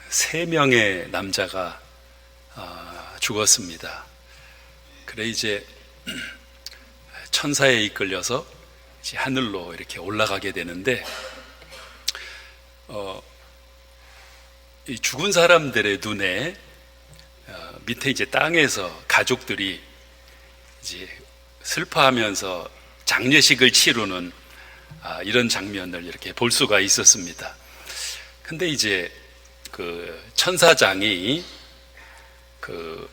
세 명의 남자가 죽었습니다. 그래 이제 천사에 이끌려서 이제 하늘로 이렇게 올라가게 되는데, 이 죽은 사람들의 눈에 밑에 이제 땅에서 가족들이 이제 슬퍼하면서 장례식을 치르는 이런 장면을 이렇게 볼 수가 있었습니다. 근데 이제 그 천사장이 그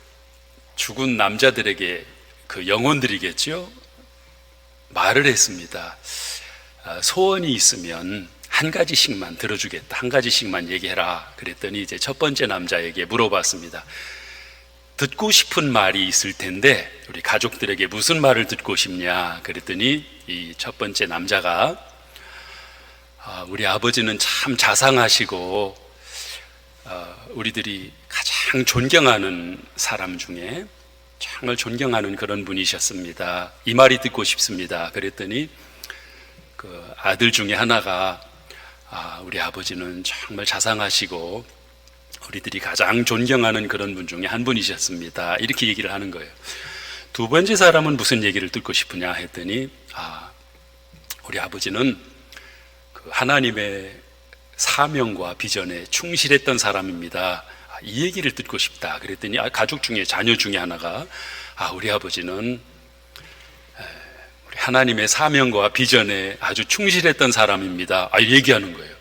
죽은 남자들에게, 그 영혼들이겠죠, 말을 했습니다. 소원이 있으면 한 가지씩만 들어주겠다, 한 가지씩만 얘기해라. 그랬더니 이제 첫 번째 남자에게 물어봤습니다. 듣고 싶은 말이 있을 텐데 우리 가족들에게 무슨 말을 듣고 싶냐. 그랬더니 이 첫 번째 남자가 우리 아버지는 참 자상하시고 우리들이 가장 존경하는 사람 중에 정말 존경하는 그런 분이셨습니다. 이 말이 듣고 싶습니다. 그랬더니 그 아들 중에 하나가 우리 아버지는 정말 자상하시고 우리들이 가장 존경하는 그런 분 중에 한 분이셨습니다. 이렇게 얘기를 하는 거예요. 두 번째 사람은 무슨 얘기를 듣고 싶으냐 했더니 우리 아버지는 그 하나님의 사명과 비전에 충실했던 사람입니다. 이 얘기를 듣고 싶다. 그랬더니 가족 중에, 자녀 중에 하나가 우리 아버지는 우리 하나님의 사명과 비전에 아주 충실했던 사람입니다. 얘기하는 거예요.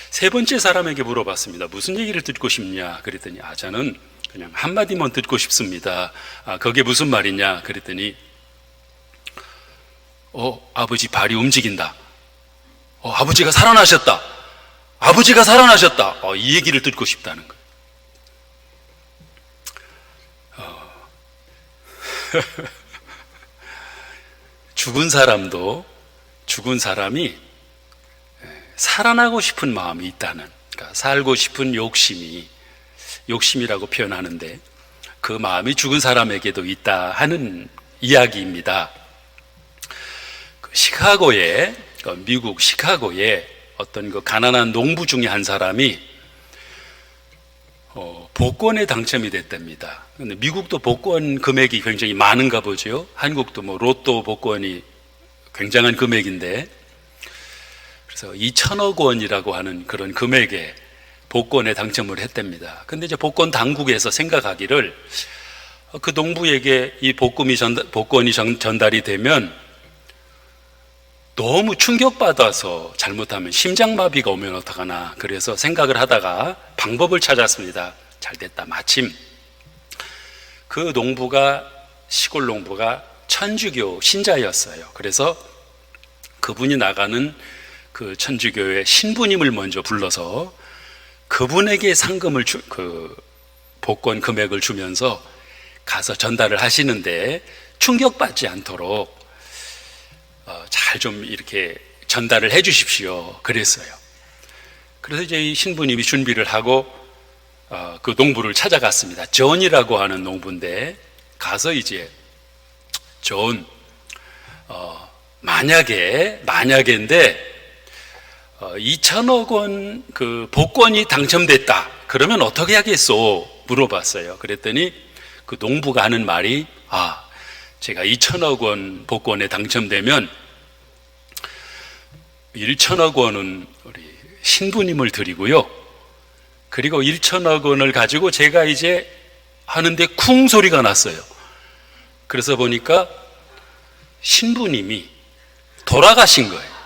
세 번째 사람에게 물어봤습니다. 무슨 얘기를 듣고 싶냐. 그랬더니 저는 그냥 한마디만 듣고 싶습니다. 그게 무슨 말이냐. 그랬더니 아버지 발이 움직인다. 아버지가 살아나셨다. 아버지가 살아나셨다. 이 얘기를 듣고 싶다는 거예요. 죽은 사람이 살아나고 싶은 마음이 있다는, 그러니까 살고 싶은 욕심이라고 표현하는데 그 마음이 죽은 사람에게도 있다 하는 이야기입니다. 미국 시카고에 어떤 그 가난한 농부 중에 한 사람이 복권에 당첨이 됐답니다. 근데 미국도 복권 금액이 굉장히 많은가 보죠. 한국도 로또 복권이 굉장한 금액인데, 그래서 2천억 원이라고 하는 그런 금액에 복권에 당첨을 했답니다. 근데 이제 복권 당국에서 생각하기를 그 농부에게 이 복권이 전달이 되면 너무 충격받아서 잘못하면 심장마비가 오면 어떡하나, 그래서 생각을 하다가 방법을 찾았습니다. 잘됐다. 마침 그 시골 농부가 천주교 신자였어요. 그래서 그분이 나가는 그 천주교의 신부님을 먼저 불러서 그분에게 상금을 그 복권 금액을 주면서 가서 전달을 하시는데 충격받지 않도록 잘 좀 이렇게 전달을 해 주십시오. 그랬어요. 그래서 이제 이 신부님이 준비를 하고 그 농부를 찾아갔습니다. 존이라고 하는 농부인데, 가서 이제 존, 만약인데 2천억 원 그 복권이 당첨됐다. 그러면 어떻게 하겠소? 물어봤어요. 그랬더니 그 농부가 하는 말이 제가 2천억 원 복권에 당첨되면 1천억 원은 우리 신부님을 드리고요. 그리고 1천억 원을 가지고 제가 이제 하는데 쿵 소리가 났어요. 그래서 보니까 신부님이 돌아가신 거예요.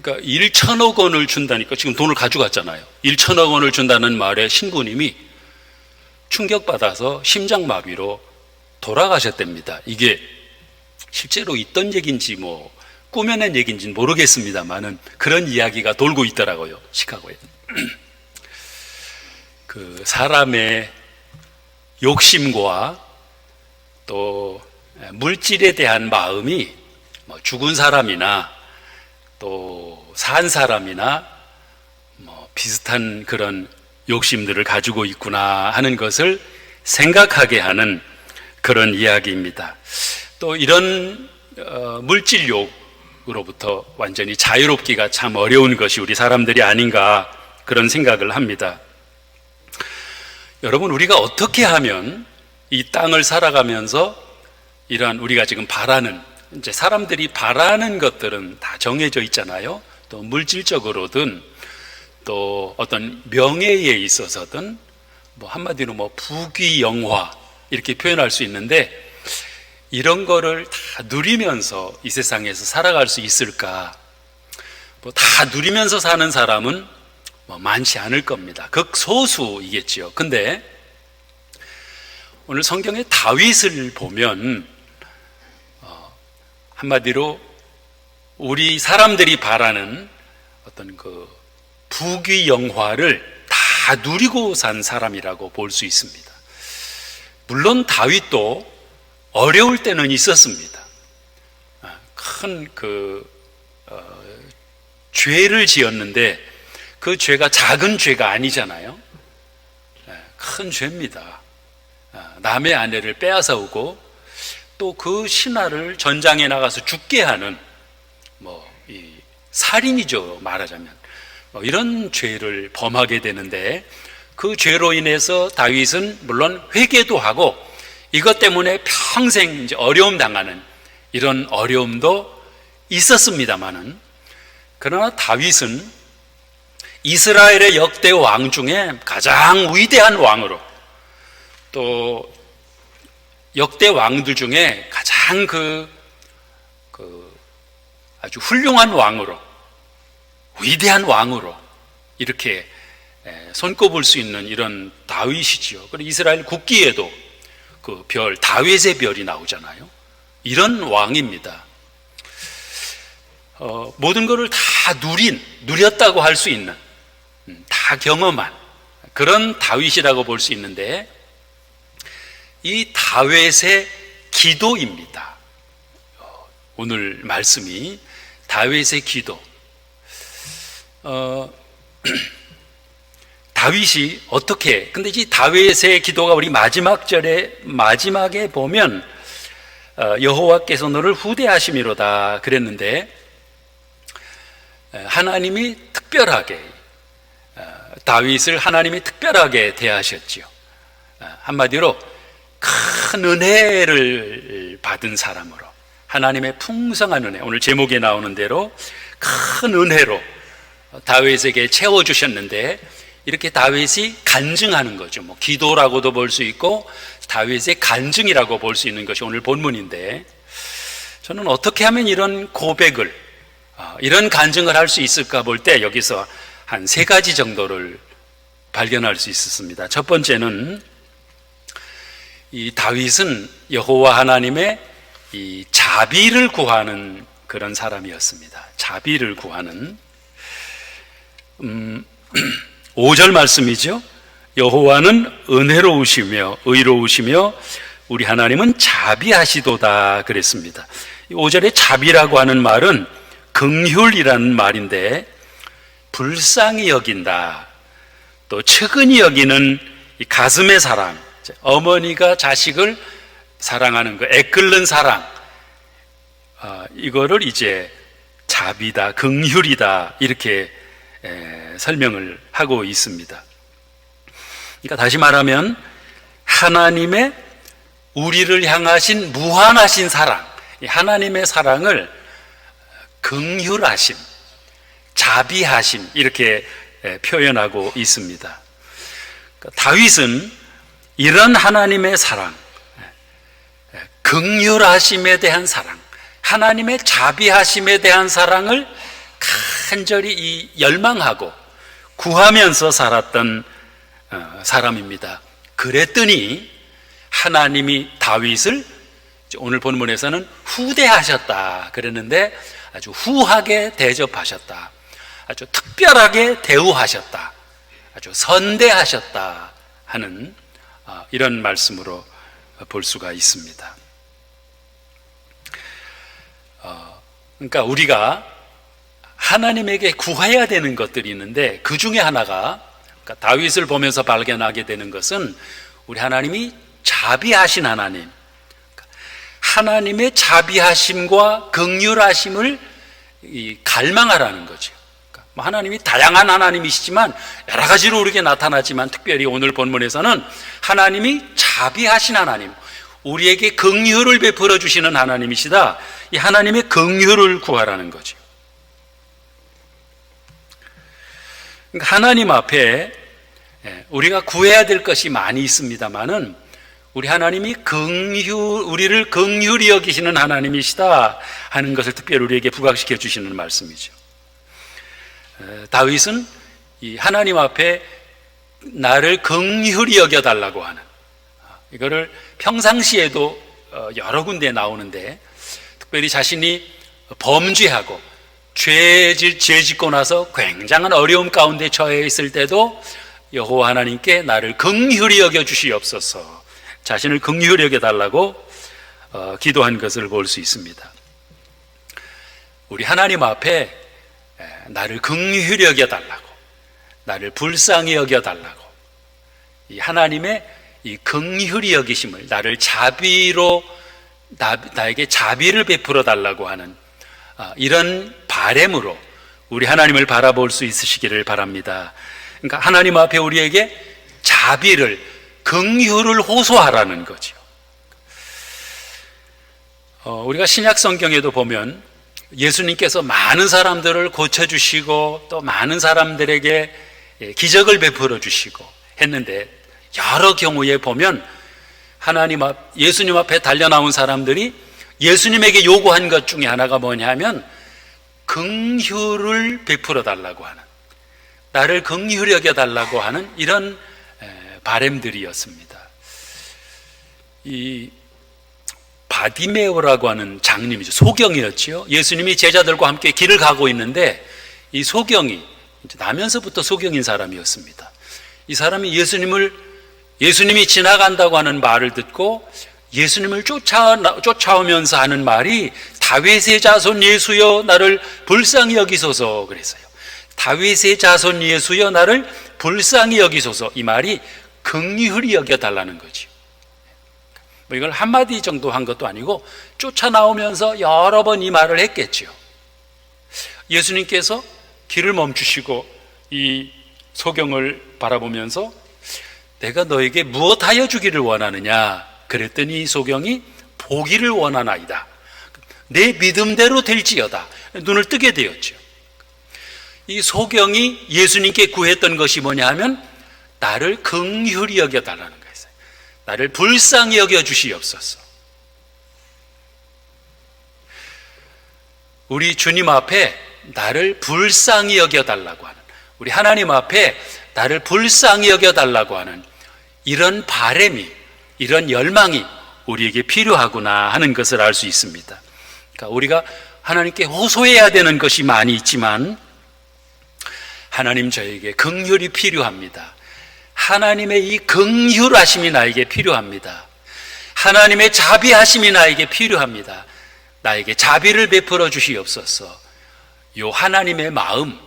그러니까 1천억 원을 준다니까, 지금 돈을 가져갔잖아요. 1천억 원을 준다는 말에 신부님이 충격받아서 심장마비로 돌아가셨답니다. 이게 실제로 있던 얘기인지 꾸며낸 얘기인지는 모르겠습니다만은 그런 이야기가 돌고 있더라고요, 시카고에. 그 사람의 욕심과 또 물질에 대한 마음이 죽은 사람이나 또 산 사람이나 비슷한 그런 욕심들을 가지고 있구나 하는 것을 생각하게 하는 그런 이야기입니다. 또 이런 물질욕으로부터 완전히 자유롭기가 참 어려운 것이 우리 사람들이 아닌가, 그런 생각을 합니다. 여러분, 우리가 어떻게 하면 이 땅을 살아가면서 이러한 우리가 지금 바라는, 이제 사람들이 바라는 것들은 다 정해져 있잖아요. 또 물질적으로든 또 어떤 명예에 있어서든 뭐 한마디로 뭐 부귀영화 이렇게 표현할 수 있는데, 이런 거를 다 누리면서 이 세상에서 살아갈 수 있을까? 뭐 다 누리면서 사는 사람은 뭐 많지 않을 겁니다. 극소수이겠지요. 근데 오늘 성경의 다윗을 보면 한마디로 우리 사람들이 바라는 어떤 그 부귀영화를 다 누리고 산 사람이라고 볼 수 있습니다. 물론 다윗도 어려울 때는 있었습니다. 큰 죄를 지었는데 그 죄가 작은 죄가 아니잖아요. 큰 죄입니다. 남의 아내를 빼앗아 오고 또 그 신하를 전장에 나가서 죽게 하는 이 살인이죠, 말하자면. 이런 죄를 범하게 되는데, 그 죄로 인해서 다윗은 물론 회개도 하고 이것 때문에 평생 이제 어려움 당하는 이런 어려움도 있었습니다만은, 그러나 다윗은 이스라엘의 역대 왕 중에 가장 위대한 왕으로, 또 역대 왕들 중에 가장 아주 훌륭한 왕으로, 위대한 왕으로 이렇게 손꼽을 수 있는 이런 다윗이지요. 그리고 이스라엘 국기에도 그 별, 다윗의 별이 나오잖아요. 이런 왕입니다. 모든 것을 다 누렸다고 할 수 있는, 다 경험한 그런 다윗이라고 볼 수 있는데, 이 다윗의 기도입니다. 오늘 말씀이 다윗의 기도. 다윗이 어떻게, 근데 이 다윗의 기도가 우리 마지막에 보면 여호와께서 너를 후대하심이로다 그랬는데, 하나님이 특별하게, 다윗을 하나님이 특별하게 대하셨지요. 한마디로 큰 은혜를 받은 사람으로, 하나님의 풍성한 은혜, 오늘 제목에 나오는 대로 큰 은혜로 다윗에게 채워주셨는데, 이렇게 다윗이 간증하는 거죠. 기도라고도 볼 수 있고 다윗의 간증이라고 볼 수 있는 것이 오늘 본문인데, 저는 어떻게 하면 이런 고백을, 이런 간증을 할 수 있을까 볼 때 여기서 한 3가지 정도를 발견할 수 있었습니다. 첫 번째는, 이 다윗은 여호와 하나님의 이 자비를 구하는 그런 사람이었습니다. 자비를 구하는. 5절 말씀이죠. 여호와는 은혜로우시며 의로우시며 우리 하나님은 자비하시도다 그랬습니다. 5절에 자비라고 하는 말은 긍휼이라는 말인데, 불쌍히 여긴다, 또 측은히 여기는 이 가슴의 사랑, 어머니가 자식을 사랑하는 그 애끓는 사랑, 이거를 이제 자비다, 긍휼이다 이렇게 설명을 하고 있습니다. 그러니까 다시 말하면 하나님의 우리를 향하신 무한하신 사랑, 하나님의 사랑을 긍휼하심, 자비하심 이렇게 표현하고 있습니다. 그러니까 다윗은 이런 하나님의 사랑, 긍휼하심에 대한 사랑, 하나님의 자비하심에 대한 사랑을 간절히 열망하고 구하면서 살았던 사람입니다. 그랬더니 하나님이 다윗을 오늘 본문에서는 후대하셨다 그랬는데, 아주 후하게 대접하셨다, 아주 특별하게 대우하셨다, 아주 선대하셨다 하는 이런 말씀으로 볼 수가 있습니다. 그러니까 우리가 하나님에게 구해야 되는 것들이 있는데, 그 중에 하나가, 그러니까 다윗을 보면서 발견하게 되는 것은 우리 하나님이 자비하신 하나님, 하나님의 자비하심과 긍휼하심을 갈망하라는 거죠. 그러니까 하나님이 다양한 하나님이시지만 여러 가지로 우리에게 나타나지만 특별히 오늘 본문에서는 하나님이 자비하신 하나님, 우리에게 긍휼을 베풀어 주시는 하나님이시다. 이 하나님의 긍휼을 구하라는 거죠. 그러니까 하나님 앞에 우리가 구해야 될 것이 많이 있습니다만은 우리 하나님이 우리를 긍휼히 여기시는 하나님이시다 하는 것을 특별히 우리에게 부각시켜 주시는 말씀이죠. 다윗은 이 하나님 앞에 나를 긍휼히 여겨달라고 하는, 이거를 평상시에도 여러 군데 나오는데, 특별히 자신이 범죄하고 죄 짓고 나서 굉장한 어려움 가운데 처해 있을 때도 여호와 하나님께 나를 긍휼히 여겨 주시옵소서, 자신을 긍휼히 여겨달라고 기도한 것을 볼 수 있습니다. 우리 하나님 앞에 나를 긍휼히 여겨달라고, 나를 불쌍히 여겨달라고, 이 하나님의 이 긍휼히 여기심을, 나를 자비로 나에게 자비를 베풀어 달라고 하는 이런 바램으로 우리 하나님을 바라볼 수 있으시기를 바랍니다. 그러니까 하나님 앞에 우리에게 자비를, 긍휼을 호소하라는 거죠. 우리가 신약 성경에도 보면 예수님께서 많은 사람들을 고쳐주시고 또 많은 사람들에게 기적을 베풀어 주시고 했는데, 여러 경우에 보면 예수님 앞에 달려나온 사람들이 예수님에게 요구한 것 중에 하나가 뭐냐면 긍휼을 베풀어 달라고 하는, 나를 긍휼히 여겨 달라고 하는 이런 바램들이었습니다. 이 바디메오라고 하는 장님이죠. 소경이었죠. 예수님이 제자들과 함께 길을 가고 있는데 이 소경이 나면서부터 소경인 사람이었습니다. 이 사람이 예수님이 지나간다고 하는 말을 듣고 예수님을 쫓아오면서 하는 말이 다윗의 자손 예수여 나를 불쌍히 여기소서 그랬어요. 다윗의 자손 예수여 나를 불쌍히 여기소서, 이 말이 긍휼히 여겨달라는 거죠. 이걸 한마디 정도 한 것도 아니고 쫓아나오면서 여러 번 이 말을 했겠죠. 예수님께서 길을 멈추시고 이 소경을 바라보면서 내가 너에게 무엇하여 주기를 원하느냐 그랬더니 이 소경이 보기를 원하나이다, 내 믿음대로 될지어다, 눈을 뜨게 되었죠. 이 소경이 예수님께 구했던 것이 뭐냐 하면 나를 긍휼히 여겨달라는 거예요. 나를 불쌍히 여겨 주시옵소서. 우리 주님 앞에 나를 불쌍히 여겨달라고 하는, 우리 하나님 앞에 나를 불쌍히 여겨달라고 하는 이런 바램이, 이런 열망이 우리에게 필요하구나 하는 것을 알 수 있습니다. 그러니까 우리가 하나님께 호소해야 되는 것이 많이 있지만 하나님 저에게 긍휼이 필요합니다. 하나님의 이 긍휼하심이 나에게 필요합니다. 하나님의 자비하심이 나에게 필요합니다. 나에게 자비를 베풀어 주시옵소서. 이 하나님의 마음,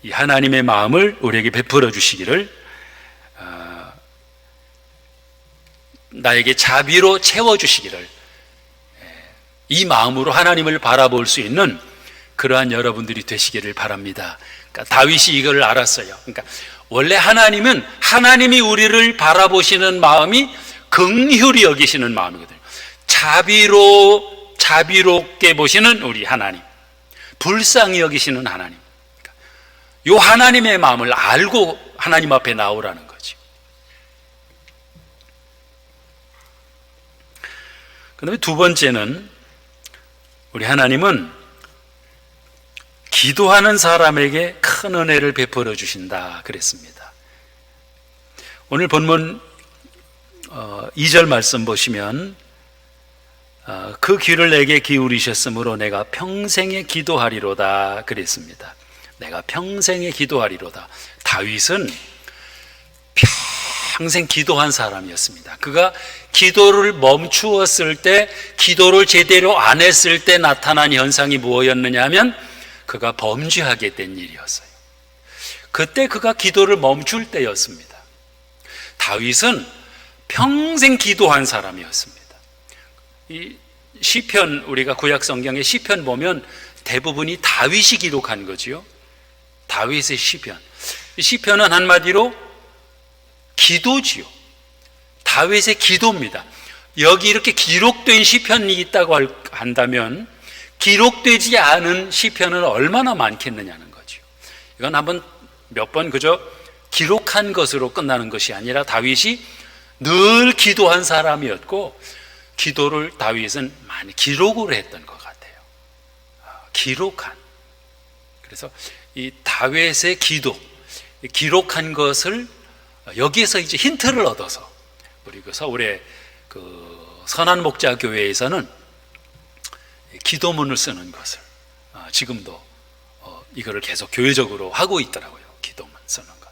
이 하나님의 마음을 우리에게 베풀어 주시기를, 나에게 자비로 채워 주시기를, 이 마음으로 하나님을 바라볼 수 있는 그러한 여러분들이 되시기를 바랍니다. 그러니까 다윗이 이걸 알았어요. 그러니까 원래 하나님은, 하나님이 우리를 바라보시는 마음이 긍휼히 여기시는 마음이거든요. 자비롭게 보시는 우리 하나님, 불쌍히 여기시는 하나님, 이 하나님의 마음을 알고 하나님 앞에 나오라는 거죠. 그 다음에 두 번째는, 우리 하나님은 기도하는 사람에게 큰 은혜를 베풀어 주신다 그랬습니다. 오늘 본문 2절 말씀 보시면 그 귀를 내게 기울이셨으므로 내가 평생에 기도하리로다 그랬습니다. 내가 평생에 기도하리로다. 다윗은 평생 기도한 사람이었습니다. 그가 기도를 멈추었을 때, 기도를 제대로 안 했을 때 나타난 현상이 무엇이었느냐 하면 그가 범죄하게 된 일이었어요. 그때 그가 기도를 멈출 때였습니다. 다윗은 평생 기도한 사람이었습니다. 이 시편, 우리가 구약 성경의 시편 보면 대부분이 다윗이 기록한 거지요. 다윗의 시편. 시편은 한마디로 기도지요. 다윗의 기도입니다. 여기 이렇게 기록된 시편이 있다고 한다면 기록되지 않은 시편은 얼마나 많겠느냐는 거죠. 이건 한번 몇 번 그저 기록한 것으로 끝나는 것이 아니라 다윗이 늘 기도한 사람이었고, 기도를 다윗은 많이 기록을 했던 것 같아요. 기록한. 그래서 이 다윗의 기도, 기록한 것을 여기에서 이제 힌트를 얻어서 우리 그 서울의 그 선한목자교회에서는 기도문을 쓰는 것을 지금도 이거를 계속 교회적으로 하고 있더라고요. 기도문 쓰는 것.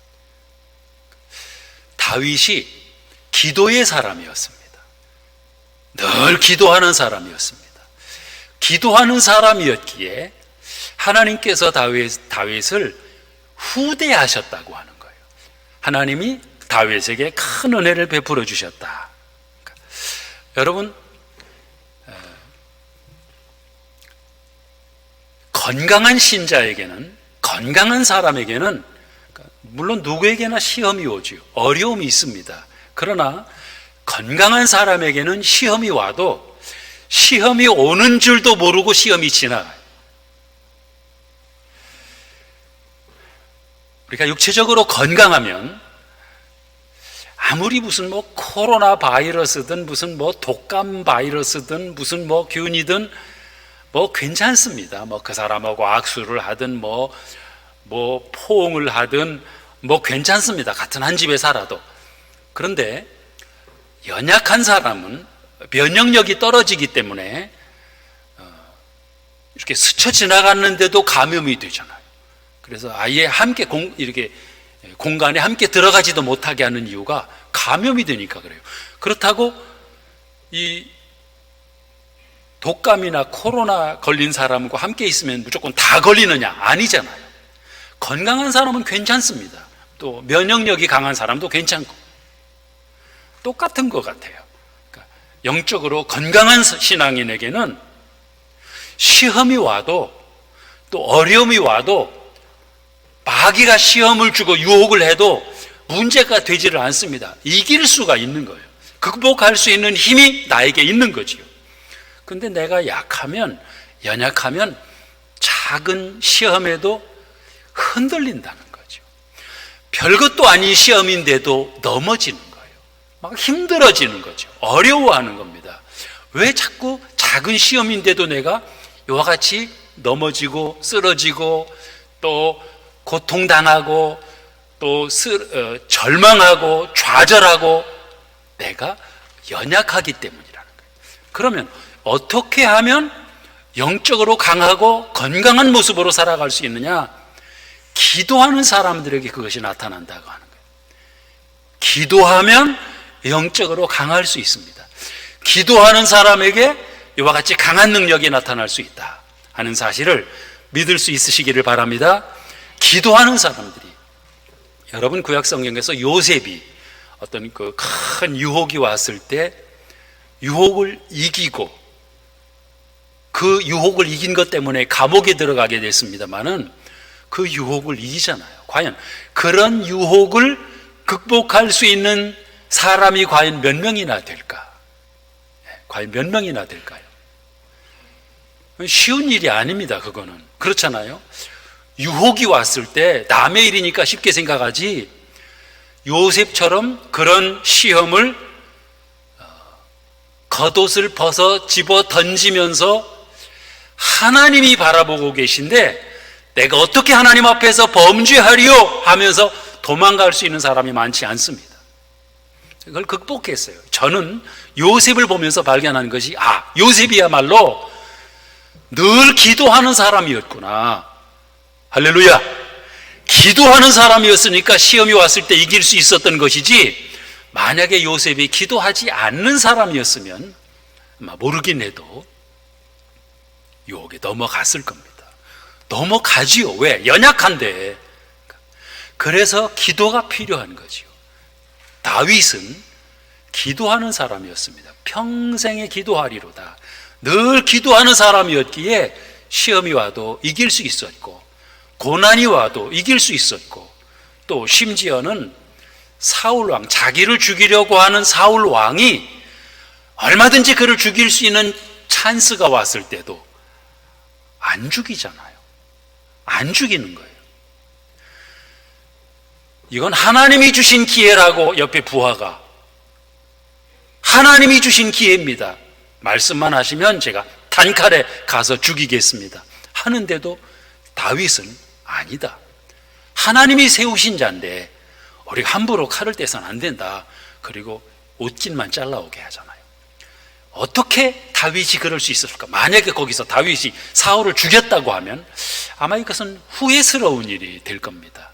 다윗이 기도의 사람이었습니다. 늘 기도하는 사람이었습니다. 기도하는 사람이었기에 하나님께서 다윗을 후대하셨다고 하는 거예요. 하나님이 다윗에게 큰 은혜를 베풀어 주셨다. 여러분, 건강한 신자에게는, 건강한 사람에게는 물론 누구에게나 시험이 오지요. 어려움이 있습니다. 그러나 건강한 사람에게는 시험이 와도 시험이 오는 줄도 모르고 시험이 지나가요. 우리가 육체적으로 건강하면 아무리 무슨 뭐 코로나 바이러스든 무슨 뭐 독감 바이러스든 무슨 뭐 균이든 뭐 괜찮습니다. 뭐 그 사람하고 악수를 하든 뭐 포옹을 하든 뭐 괜찮습니다. 같은 한 집에 살아도. 그런데 연약한 사람은 면역력이 떨어지기 때문에 이렇게 스쳐 지나갔는데도 감염이 되잖아요. 그래서 아예 함께 이렇게 공간에 함께 들어가지도 못하게 하는 이유가 감염이 되니까 그래요. 그렇다고 이 독감이나 코로나 걸린 사람과 함께 있으면 무조건 다 걸리느냐? 아니잖아요. 건강한 사람은 괜찮습니다. 또 면역력이 강한 사람도 괜찮고 똑같은 것 같아요. 그러니까 영적으로 건강한 신앙인에게는 시험이 와도 또 어려움이 와도 마귀가 시험을 주고 유혹을 해도 문제가 되지를 않습니다. 이길 수가 있는 거예요. 극복할 수 있는 힘이 나에게 있는 거지요. 근데 내가 약하면, 연약하면 작은 시험에도 흔들린다는 거죠. 별것도 아닌 시험인데도 넘어지는 거예요. 막 힘들어지는 거죠. 어려워하는 겁니다. 왜 자꾸 작은 시험인데도 내가 이와 같이 넘어지고 쓰러지고 또 고통당하고 또 절망하고 좌절하고, 내가 연약하기 때문이라는 거예요. 그러면 어떻게 하면 영적으로 강하고 건강한 모습으로 살아갈 수 있느냐? 기도하는 사람들에게 그것이 나타난다고 하는 거예요. 기도하면 영적으로 강할 수 있습니다. 기도하는 사람에게 이와 같이 강한 능력이 나타날 수 있다 하는 사실을 믿을 수 있으시기를 바랍니다. 기도하는 사람들이, 여러분 구약 성경에서 요셉이 어떤 그 큰 유혹이 왔을 때 유혹을 이기고 그 유혹을 이긴 것 때문에 감옥에 들어가게 됐습니다만은 그 유혹을 이기잖아요. 과연 그런 유혹을 극복할 수 있는 사람이 과연 몇 명이나 될까? 과연 몇 명이나 될까요? 쉬운 일이 아닙니다. 그거는. 그렇잖아요. 유혹이 왔을 때 남의 일이니까 쉽게 생각하지, 요셉처럼 그런 시험을 겉옷을 벗어 집어 던지면서 하나님이 바라보고 계신데 내가 어떻게 하나님 앞에서 범죄하리요 하면서 도망갈 수 있는 사람이 많지 않습니다. 그걸 극복했어요. 저는 요셉을 보면서 발견한 것이, 요셉이야말로 늘 기도하는 사람이었구나. 할렐루야. 기도하는 사람이었으니까 시험이 왔을 때 이길 수 있었던 것이지, 만약에 요셉이 기도하지 않는 사람이었으면 아마 모르긴 해도 유혹에 넘어갔을 겁니다. 넘어가지요. 왜? 연약한데. 그래서 기도가 필요한 거지요. 다윗은 기도하는 사람이었습니다. 평생에 기도하리로다. 늘 기도하는 사람이었기에 시험이 와도 이길 수 있었고, 고난이 와도 이길 수 있었고, 또 심지어는 사울 왕, 자기를 죽이려고 하는 사울 왕이 얼마든지 그를 죽일 수 있는 찬스가 왔을 때도 안 죽이잖아요. 안 죽이는 거예요. 이건 하나님이 주신 기회라고 옆에 부하가, 하나님이 주신 기회입니다, 말씀만 하시면 제가 단칼에 가서 죽이겠습니다 하는데도 다윗은 아니다, 하나님이 세우신 자인데 우리가 함부로 칼을 떼서는 안 된다. 그리고 옷깃만 잘라오게 하잖아요. 어떻게 다윗이 그럴 수 있었을까? 만약에 거기서 다윗이 사울을 죽였다고 하면 아마 이것은 후회스러운 일이 될 겁니다.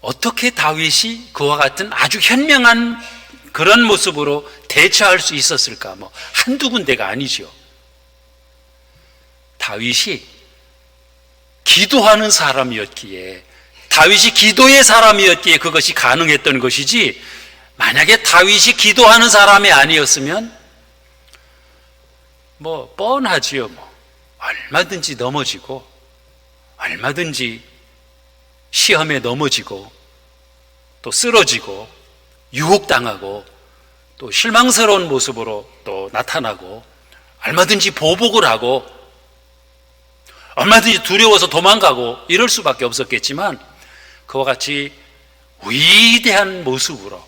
어떻게 다윗이 그와 같은 아주 현명한 그런 모습으로 대처할 수 있었을까? 한두 군데가 아니죠. 다윗이 기도하는 사람이었기에, 다윗이 기도의 사람이었기에 그것이 가능했던 것이지, 만약에 다윗이 기도하는 사람이 아니었으면 뻔하지요. 얼마든지 넘어지고, 얼마든지 시험에 넘어지고, 또 쓰러지고, 유혹당하고, 또 실망스러운 모습으로 또 나타나고, 얼마든지 보복을 하고, 얼마든지 두려워서 도망가고 이럴 수밖에 없었겠지만, 그와 같이 위대한 모습으로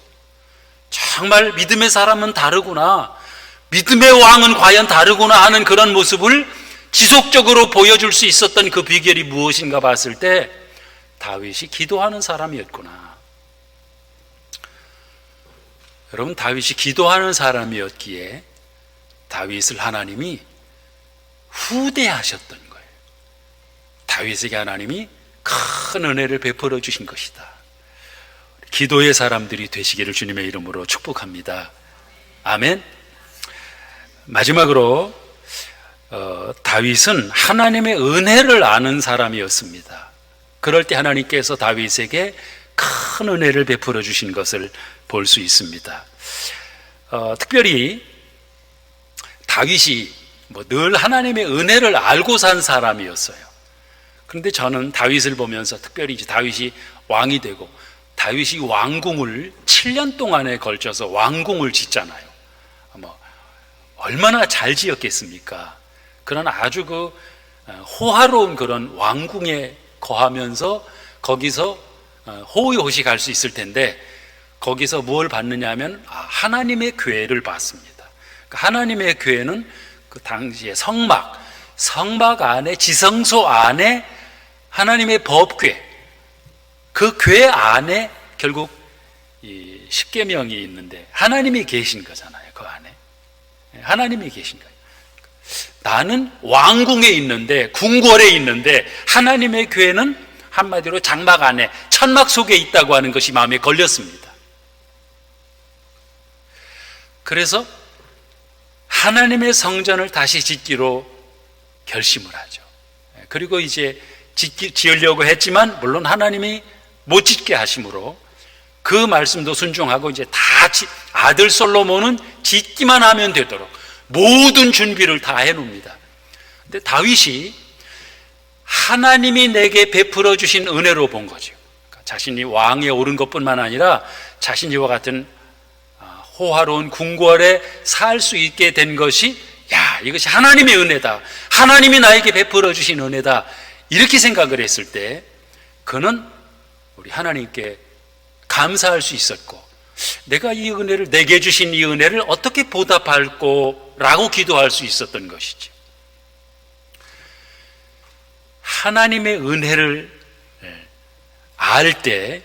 정말 믿음의 사람은 다르구나, 믿음의 왕은 과연 다르구나 하는 그런 모습을 지속적으로 보여줄 수 있었던 그 비결이 무엇인가 봤을 때 다윗이 기도하는 사람이었구나. 여러분, 다윗이 기도하는 사람이었기에 다윗을 하나님이 후대하셨던 거예요. 다윗에게 하나님이 큰 은혜를 베풀어 주신 것이다. 기도의 사람들이 되시기를 주님의 이름으로 축복합니다. 아멘. 마지막으로 다윗은 하나님의 은혜를 아는 사람이었습니다. 그럴 때 하나님께서 다윗에게 큰 은혜를 베풀어 주신 것을 볼 수 있습니다. 특별히 다윗이 늘 하나님의 은혜를 알고 산 사람이었어요. 그런데 저는 다윗을 보면서, 특별히 이제 다윗이 왕이 되고 다윗이 왕궁을 7년 동안에 걸쳐서 왕궁을 짓잖아요. 얼마나 잘 지었겠습니까? 그런 아주 호화로운 그런 왕궁에 거하면서 거기서 호의호식 할 수 있을 텐데, 거기서 뭘 받느냐 하면 하나님의 궤를 받습니다. 하나님의 궤는 그 당시에 성막 안에, 지성소 안에 하나님의 법궤, 그 궤 안에 결국 이 십계명이 있는데 하나님이 계신 거잖아요. 그 안에 하나님이 계신 거예요. 나는 왕궁에 있는데, 궁궐에 있는데, 하나님의 궤는 한마디로 장막 안에, 천막 속에 있다고 하는 것이 마음에 걸렸습니다. 그래서 하나님의 성전을 다시 짓기로 결심을 하죠. 그리고 이제 지으려고 했지만 물론 하나님이 못 짓게 하심으로 그 말씀도 순종하고 이제 아들 솔로몬은 짓기만 하면 되도록 모든 준비를 다 해놓습니다. 근데 다윗이 하나님이 내게 베풀어 주신 은혜로 본 거죠. 그러니까 자신이 왕에 오른 것뿐만 아니라 자신이 와 같은 호화로운 궁궐에 살 수 있게 된 것이, 이것이 하나님의 은혜다, 하나님이 나에게 베풀어 주신 은혜다, 이렇게 생각을 했을 때 그는 우리 하나님께 감사할 수 있었고, 내가 이 은혜를, 내게 주신 이 은혜를 어떻게 보답할꼬 라고 기도할 수 있었던 것이죠. 하나님의 은혜를 알 때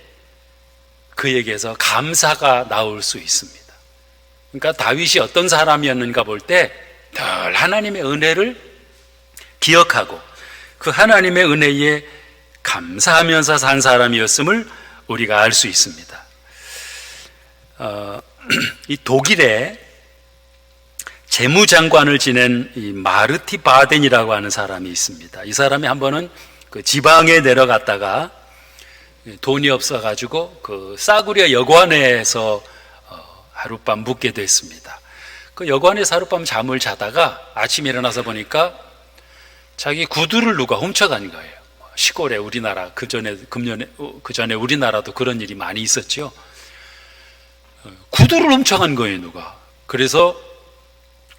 그에게서 감사가 나올 수 있습니다. 그러니까 다윗이 어떤 사람이었는가 볼 때 늘 하나님의 은혜를 기억하고 그 하나님의 은혜에 감사하면서 산 사람이었음을 우리가 알 수 있습니다. 이 독일에 재무장관을 지낸 이 마르티 바덴이라고 하는 사람이 있습니다. 이 사람이 한 번은 그 지방에 내려갔다가 돈이 없어가지고 그 싸구려 여관에서 하룻밤 묵게 됐습니다. 그 여관에서 하룻밤 잠을 자다가 아침에 일어나서 보니까 자기 구두를 누가 훔쳐간 거예요. 시골에 우리나라 그 전에 우리나라도 그런 일이 많이 있었죠. 구두를 훔쳐간 거예요, 누가. 그래서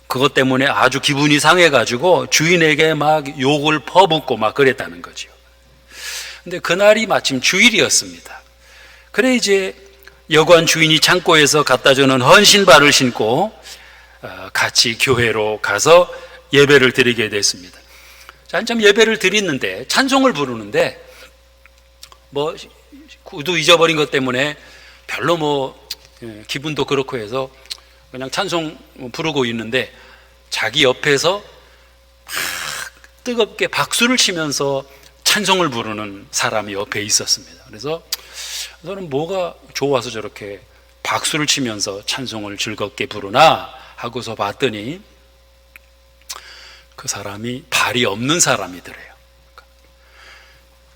그것 때문에 아주 기분이 상해가지고 주인에게 막 욕을 퍼붓고 막 그랬다는 거죠. 근데 그날이 마침 주일이었습니다. 그래 이제 여관 주인이 창고에서 갖다 주는 헌 신발을 신고 같이 교회로 가서 예배를 드리게 됐습니다. 한참 예배를 드리는데 찬송을 부르는데 뭐 구두 잊어버린 것 때문에 별로 기분도 그렇고 해서 그냥 찬송 부르고 있는데 자기 옆에서 막 뜨겁게 박수를 치면서 찬송을 부르는 사람이 옆에 있었습니다. 그래서 저는 뭐가 좋아서 저렇게 박수를 치면서 찬송을 즐겁게 부르나 하고서 봤더니 그 사람이 발이 없는 사람이더래요.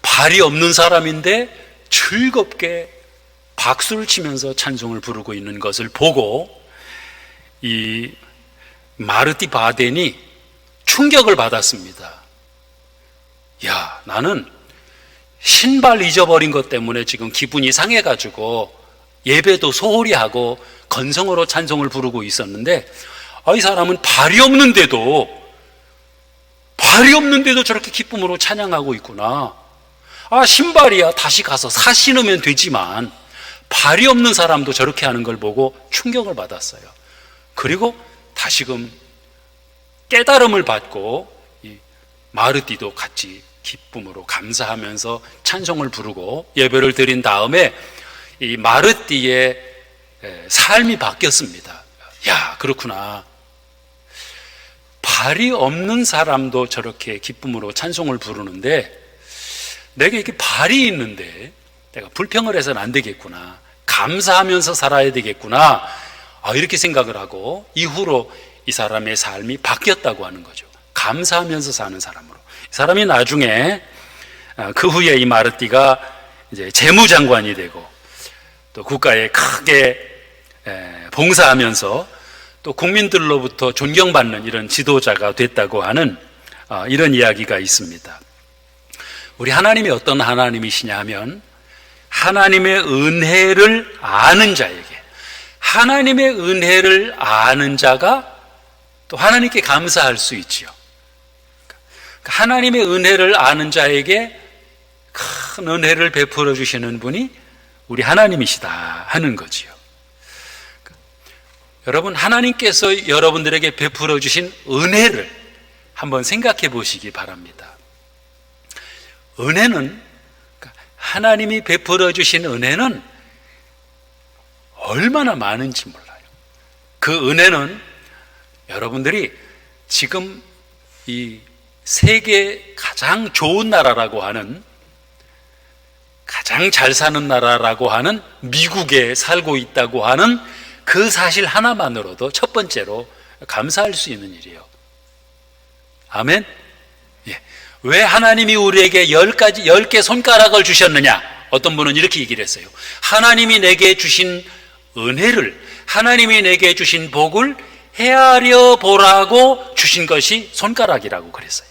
발이 없는 사람인데 즐겁게 박수를 치면서 찬송을 부르고 있는 것을 보고 이 마르티 바덴이 충격을 받았습니다. 야, 나는 신발 잊어버린 것 때문에 지금 기분이 상해가지고 예배도 소홀히 하고 건성으로 찬송을 부르고 있었는데 이 사람은 발이 없는데도 저렇게 기쁨으로 찬양하고 있구나. 신발이야 다시 가서 사 신으면 되지만 발이 없는 사람도 저렇게 하는 걸 보고 충격을 받았어요. 그리고 다시금 깨달음을 받고 이 마르티도 같이 기쁨으로 감사하면서 찬송을 부르고 예배를 드린 다음에 이 마르티의 삶이 바뀌었습니다. 야, 그렇구나. 발이 없는 사람도 저렇게 기쁨으로 찬송을 부르는데 내가 이렇게 발이 있는데 내가 불평을 해서는 안 되겠구나. 감사하면서 살아야 되겠구나. 이렇게 생각을 하고 이후로 이 사람의 삶이 바뀌었다고 하는 거죠. 감사하면서 사는 사람으로. 이 사람이 나중에 그 후에 이 마르티가 이제 재무장관이 되고 또 국가에 크게 봉사하면서 또 국민들로부터 존경받는 이런 지도자가 됐다고 하는 이런 이야기가 있습니다. 우리 하나님이 어떤 하나님이시냐 하면 하나님의 은혜를 아는 자에게, 하나님의 은혜를 아는 자가 또 하나님께 감사할 수 있지요. 하나님의 은혜를 아는 자에게 큰 은혜를 베풀어 주시는 분이 우리 하나님이시다 하는 거지요. 여러분, 하나님께서 여러분들에게 베풀어 주신 은혜를 한번 생각해 보시기 바랍니다. 은혜는, 하나님이 베풀어 주신 은혜는 얼마나 많은지 몰라요. 그 은혜는 여러분들이 지금 이 세계 가장 좋은 나라라고 하는, 가장 잘 사는 나라라고 하는 미국에 살고 있다고 하는 그 사실 하나만으로도 첫 번째로 감사할 수 있는 일이에요. 아멘? 예. 왜 하나님이 우리에게 10개 손가락을 주셨느냐? 어떤 분은 이렇게 얘기를 했어요. 하나님이 내게 주신 은혜를, 하나님이 내게 주신 복을 헤아려 보라고 주신 것이 손가락이라고 그랬어요.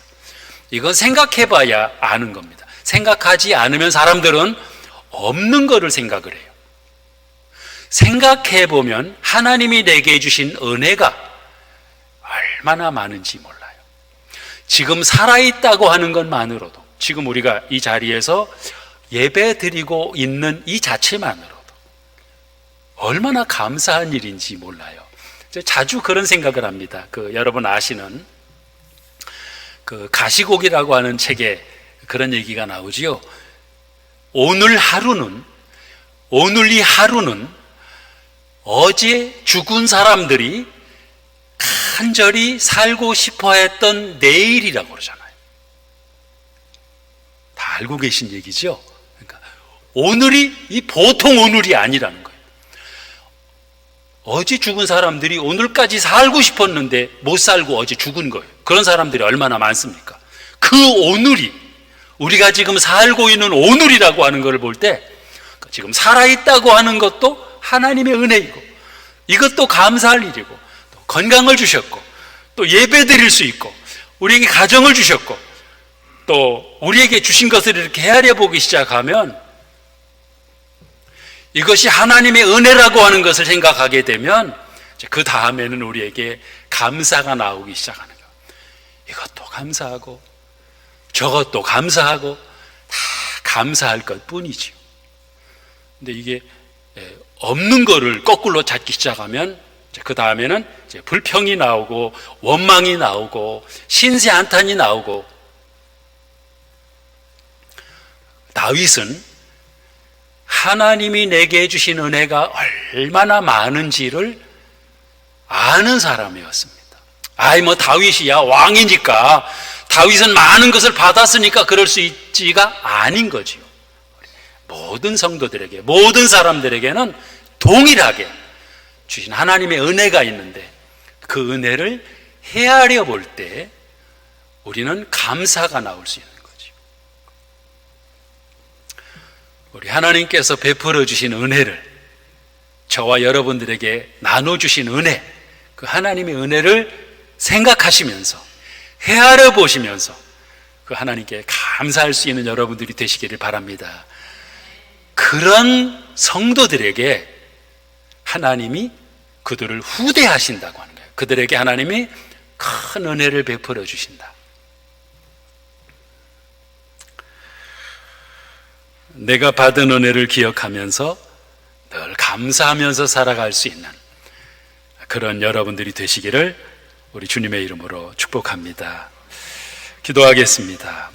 이건 생각해 봐야 아는 겁니다. 생각하지 않으면 사람들은 없는 거를 생각을 해요. 생각해 보면 하나님이 내게 주신 은혜가 얼마나 많은지 몰라요. 지금 살아있다고 하는 것만으로도, 지금 우리가 이 자리에서 예배 드리고 있는 이 자체만으로도 얼마나 감사한 일인지 몰라요. 자주 그런 생각을 합니다. 여러분 아시는 그 가시곡이라고 하는 책에 그런 얘기가 나오지요. 오늘 이 하루는 어제 죽은 사람들이 간절히 살고 싶어 했던 내일이라고 그러잖아요. 다 알고 계신 얘기죠. 그러니까 오늘이 이 보통 오늘이 아니라는 거예요. 어제 죽은 사람들이 오늘까지 살고 싶었는데 못 살고 어제 죽은 거예요. 그런 사람들이 얼마나 많습니까? 그 오늘이, 우리가 지금 살고 있는 오늘이라고 하는 것을 볼 때 지금 살아있다고 하는 것도 하나님의 은혜이고 이것도 감사할 일이고, 건강을 주셨고, 또 예배 드릴 수 있고, 우리에게 가정을 주셨고, 또 우리에게 주신 것을 이렇게 헤아려 보기 시작하면 이것이 하나님의 은혜라고 하는 것을 생각하게 되면 그 다음에는 우리에게 감사가 나오기 시작하는 거예요. 이것도 감사하고 저것도 감사하고 다 감사할 것 뿐이지요. 근데 이게 없는 거를 거꾸로 찾기 시작하면 그 다음에는 불평이 나오고 원망이 나오고 신세 한탄이 나오고, 다윗은 하나님이 내게 주신 은혜가 얼마나 많은지를 아는 사람이었습니다. 다윗이야 왕이니까, 다윗은 많은 것을 받았으니까 그럴 수 있지가 아닌 거지요. 모든 성도들에게, 모든 사람들에게는 동일하게 주신 하나님의 은혜가 있는데, 그 은혜를 헤아려 볼 때 우리는 감사가 나올 수 있는 거죠. 우리 하나님께서 베풀어 주신 은혜를, 저와 여러분들에게 나눠주신 은혜, 그 하나님의 은혜를 생각하시면서 헤아려 보시면서 그 하나님께 감사할 수 있는 여러분들이 되시기를 바랍니다. 그런 성도들에게 하나님이 그들을 후대하신다고 하는 거예요. 그들에게 하나님이 큰 은혜를 베풀어 주신다. 내가 받은 은혜를 기억하면서 늘 감사하면서 살아갈 수 있는 그런 여러분들이 되시기를 우리 주님의 이름으로 축복합니다. 기도하겠습니다.